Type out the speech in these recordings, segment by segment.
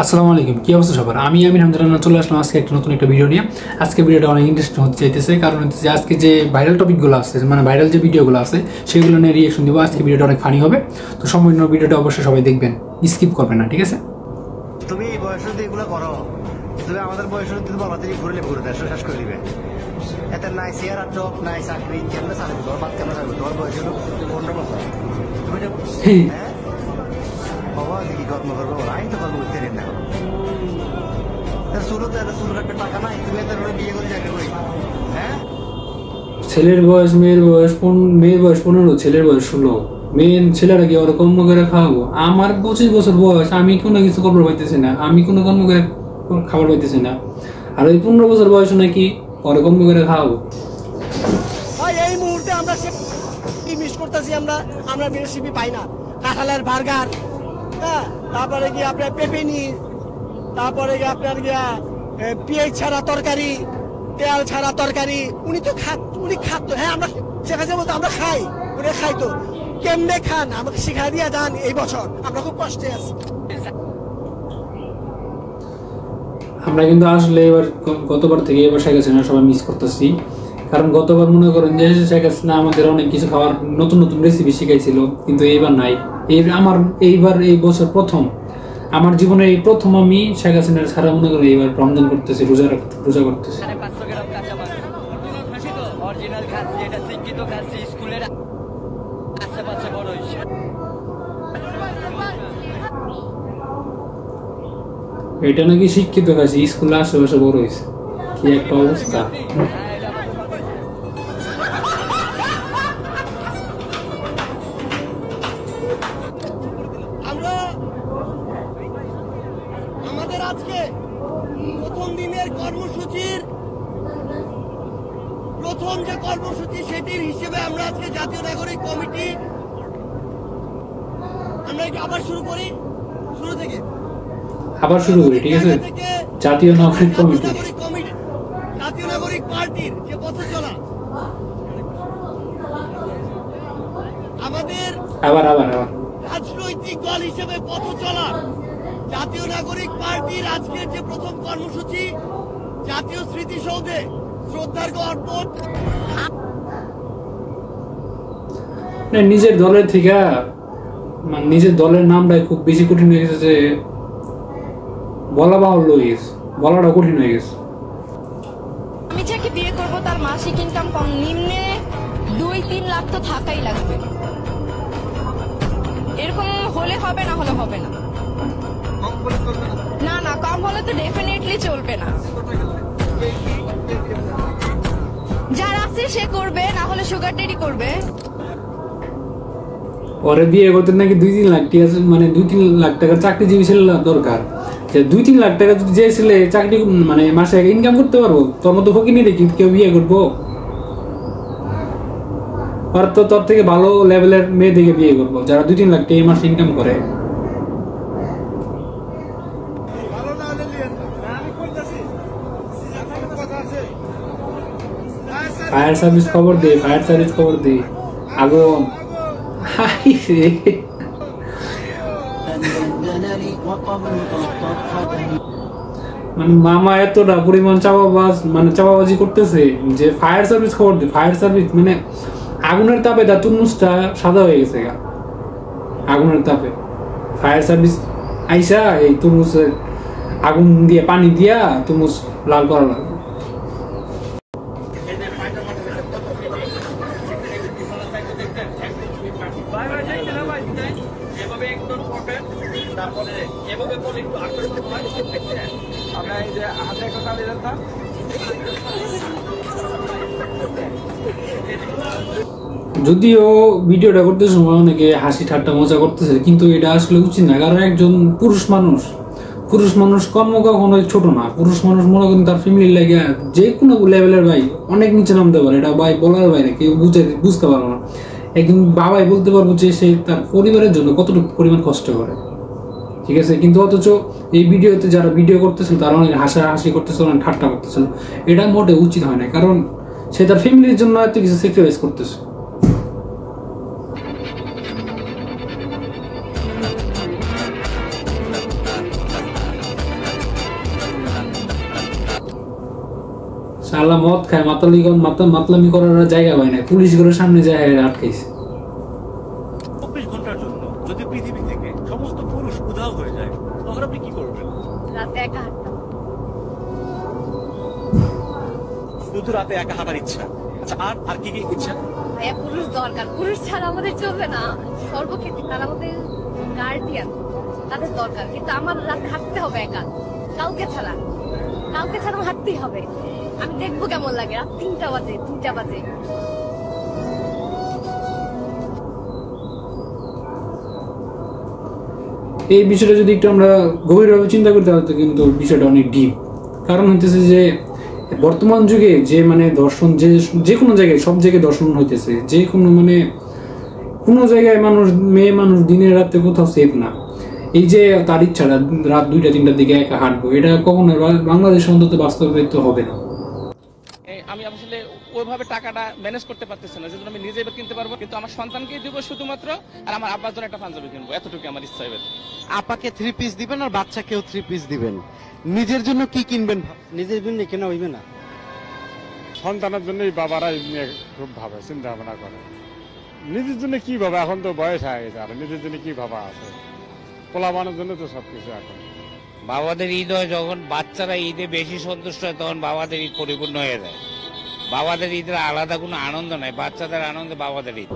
আসসালামু আলাইকুম, কি অবস্থা সবার? আমি আমির হামদারানা চলে আসলাম আজকে একটা নতুন একটা ভিডিও নিয়ে। আজকে ভিডিওটা অনেক ইন্টারেস্টিং হতে চাইতেছে, কারণ হচ্ছে আজকে যে ভাইরাল টপিকগুলো আছে, মানে ভাইরাল যে ভিডিওগুলো আছে সেগুলো নিয়ে রিয়েকশন দিব। আজকে ভিডিওটা অনেক ফানি হবে, তো সম্পূর্ণ ভিডিওটা অবশ্যই সবাই দেখবেন, স্কিপ করবেন না, ঠিক আছে? তুমি এই বয়সে যদি এগুলো করো, তুমি আমাদের বয়সে যদি বলা তুমি ঘুরলে ঘুরে দেশ শেষ করে দিবে। এতে নাই চেয়ার আর জব নাই চাকরি, কেমনে চাকরি তোমার বাদ কেমন চাকরি? তোমার বয়স হলো 15 বছর। তুমি হ্যাঁ বাবা কি কর্ম করবো? আইন তো কর্ম করতে না। শুরু তো শুরু রাখবে টাকা নাই, তুমি এত বিয়ে করে চাকরি করি। হ্যাঁ, ছেলের বয়স মেয়ের বয়স, মেয়ের বয়স 15, ছেলের বয়স 16। মেয়ের ছেলেরা কি ওরা কর্ম করে খাওয়াবো? আমার 25 বছর বয়স, আমি কোনো কিছু করতে পাইতেছি না, আমি কোনো কর্ম করে খাবার পাইতেছি না, আর ওই 15 বছর বয়স নাকি ওরা কর্ম করে খাওয়াবো। এই মুহূর্তে আমরা কি মিস করতেছি, আমরা রেসিপি পাই না। কাঁঠালের বার্গার, হ্যাঁ, তারপরে গিয়ে আপনার পেপেনি, তারপরে গিয়ে আপনার গিয়া পেঁয়াজ ছাড়া তরকারি, তেল ছাড়া তরকারি। উনি খাতো, হ্যাঁ আমরা সেখানে বলতো আমরা খাই, উনি খাইতো। কেমনে খান আমাকে শিখাই দিয়ে যান। এই বছর আমরা খুব কষ্টে আছি। আমরা কিন্তু আসলে এবার গতবার থেকে এবার শেখ হাসিনা সবাই মিস করতেছি, কারণ গতবার মনে করেন যে শেখ হাসিনা আমাদের অনেক কিছু খাওয়ার নতুন নতুন রেসিপি শিখাইছিল, কিন্তু এইবার নাই। এইবার এই বছর প্রথম আমার জীবনে এই প্রথম আমি শেখ হাসিনার ছাড়া মনে করি এইবার রমজান করতেছি, রোজা করতেছি। এটা নাকি শিক্ষিত খাচ্ছি, স্কুলে আশেপাশে বড় হয়েছে, কি একটা অবস্থা। আমাদের আজকে প্রথম দিনের কর্মসূচির প্রথম যে কর্মসূচি সেটির হিসেবে আমরা আজকে জাতীয় নাগরিক কমিটি আমরা আবার শুরু করি, আবার শুরু করি, ঠিক আছে? জাতীয় নাগরিক কমিটি, জাতীয় নাগরিক পার্টির যে পথ চলা আমাদের আবার রাজনৈতিক দল হিসেবে পথ চলা জাতীয় নাগরিক পার্টির আজকের যে প্রথম কর্মসূচি জাতীয় স্মৃতিসৌধে শ্রদ্ধার্ঘ্য অর্পণ। নিজের দলের থেকে নিজের দলের নামটাই খুব বেশি কঠিন হয়ে গেছে, যে বলা বাহুল্য হয়ে গেছে, বলাটা কঠিন হয়ে গেছে। আমি যাকে বিয়ে করবো তার মাসিক ইনকাম কম নিম্নে 2-3 লাখ তো থাকাই লাগবে। এরকম হলে হবে, না হলে হবে না। না কম হলে তো ডেফিনেটলি চলবে না। যার আছে সে করবে, না হলে সুগার ডেডি করবে। ওরে বিয়ে করতে নাকি 2-3 লাখ টাকা, মানে 2-3 লাখ টাকার চাকরিজীবী ছেলে দরকার। 2-3 লাখ টাকা যদি যে ছেলে চাকরি মানে মাসে ইনকাম করতে পারবো, তোর মতো ফকিনি রেখে কেউ বিয়ে করবো? আর তো তোর থেকে ভালো লেভেলের মেয়ে দেখে বিয়ে করবো, যারা 2-3 লাখ টাকা এই মাসে ইনকাম করে। ফায়ার সার্ভিস খবর দে, আগুন। মানে মামা এতটা পরিমাণ চাপাবাজি করতেছে যে ফায়ার সার্ভিস খবর দে। ফায়ার সার্ভিস মানে আগুনের তাপে তার তুরমুজটা সাদা হয়ে গেছে, আগুনের তাপে ফায়ার সার্ভিস আইসা এই তুরমুজের আগুন দিয়ে পানি দিয়া তুরমুজ লাল করা লাগবে। যদিও ভিডিওটা করতে সময় অনেকে হাসি ঠাট্টা মজা করতেছে, কিন্তু এটা আসলে উচিত না, কারণ একজন পুরুষ মানুষ কর্ম কখনোই ছোট না। পুরুষ মানুষ মনে করেন তার ফ্যামিলির লাগে যে কোনো লেভেলের ভাই অনেক নিচে নামতে পারে, এটা ভাই বলার বাইরে, কেউ বুঝতে পারবো না। একদিন বাবাই বলতে পারবো যে সে তার পরিবারের জন্য কতটুকু পরিমাণ কষ্ট করে, ঠিক আছে? কিন্তু অথচ এই ভিডিওতে যারা ভিডিও করতেছিল তারা অনেক হাসাহাসি করতেছিল, অনেক ঠাট্টা করতেছিল। এটা মোটে উচিত হয় না, কারণ সে তার ফ্যামিলির জন্য এত কিছু স্যাক্রিফাইস করতেছে। শালা মদ খায়, মাতলামি করার জায়গা পায় না, পুলিশ ঘরের সামনে যায় আটকাইছে। 24 ঘন্টার জন্য যদি পৃথিবী থেকে সমস্ত পুরুষ উধাও হয়ে যায় তখন আপনি কি করবেন? রাতে একা হাঁটতাম। শুধু রাতে একা হাঁটার ইচ্ছা? আচ্ছা, আর কি কি ইচ্ছা? ভাইয়া পুরুষ দরকার, পুরুষ ছাড়া আমাদের চলবে না। সর্বক্ষেত্রে তারা আমাদের গার্ডিয়ান, তাদের দরকার। কিন্তু আমার রাতে হাঁটতে হবে একা, কাউকে ছাড়া আমার হাঁটতেই হবে। আমি দেখবো কেমন লাগে রাত 3টা বাজে। এই বিষয়টা যদি একটু আমরা গভীরভাবে চিন্তা করতে হতো কিন্তু বিষয়টা অনেক ডিপ। কারণ হইতেছে যে বর্তমান যুগে যে মানে দর্শন যে কোনো জায়গায়, সব জায়গায় দর্শন হইতেছে, যে কোনো জায়গায় মেয়ে মানুষ দিনের রাতে কোথাও সেফ না। এই যে তার ইচ্ছাটা রাত 2টা-3টার দিকে একা হাঁটবো, এটা কখনো বাংলাদেশে অন্তত বাস্তবায়িত হবে না। আমি আসলে ওইভাবে টাকাটা ম্যানেজ করতে পারতেছি না, যেহেতু আমি নিজে এবার কিনতে পারবো, কিন্তু আমার সন্তানকেই দিব শুধুমাত্র, আর আমার আব্বার জন্য একটা পাঞ্জাবি কিনবো, এতটুকু আমার ইচ্ছা এবার। আপাকে 3 পিস দিবেন আর বাচ্চাকেও 3 পিস দিবেন, নিজের জন্য কি কিনবেন? নিজের জন্য কেনা হইবে না। সন্তানের জন্যই বাবারা নিয়ে খুব ভাবে, চিন্তা ভাবনা করে। নিজের জন্য কি ভাবে, এখন তো বয়স হয়ে গেছে, আর নিজের জন্য কি ভাবা আছে? পোলাবানের জন্য তো সবকিছু। এখন বাবাদের ঈদ হয় যখন বাচ্চারা ঈদে বেশি সন্তুষ্ট হয়, তখন বাবাদের ঈদ পরিপূর্ণ হয়ে যায়। বাবাদের ঈদের আলাদা কোনো আনন্দ নাই, বাচ্চাদের আনন্দ বাবাদের ঈদ।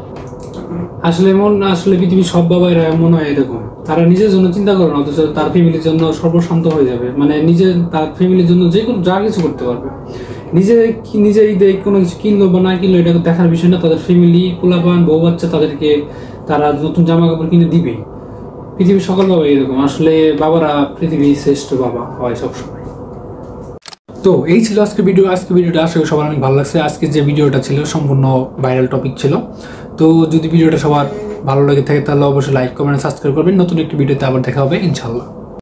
আসলে পৃথিবীর সব বাবাইরা মনে হয় এরকম, তারা নিজের জন্য চিন্তা করে না, অথচ তার ফ্যামিলির জন্য সর্বশান্ত হয়ে যাবে। মানে তার ফ্যামিলির জন্য যে কোনো যা কিছু করতে পারবে। নিজের ঈদে কোনো কিছু কিনলো বা না কিনলো এটা দেখার বিষয় না, তাদের ফ্যামিলি, পোলাপান, বউ বাচ্চা, তারা নতুন জামা কাপড় কিনে দিবে। পৃথিবীর সকল বাবা এরকম। আসলে বাবারা পৃথিবীর শ্রেষ্ঠ বাবা হয় সবসময়। তো এই ছিল আজকে ভিডিওটা। আশা করি সবার অনেক ভালো লাগছে। আজকে যে ভিডিওটা ছিল সম্পূর্ণ ভাইরাল টপিক ছিল। তো যদি ভিডিওটা সবার ভালো লাগে থাকে তাহলে অবশ্যই লাইক, কমেন্ট, সাবস্ক্রাইব করবেন। নতুন একটি ভিডিওতে আবার দেখা হবে ইনশাল্লাহ।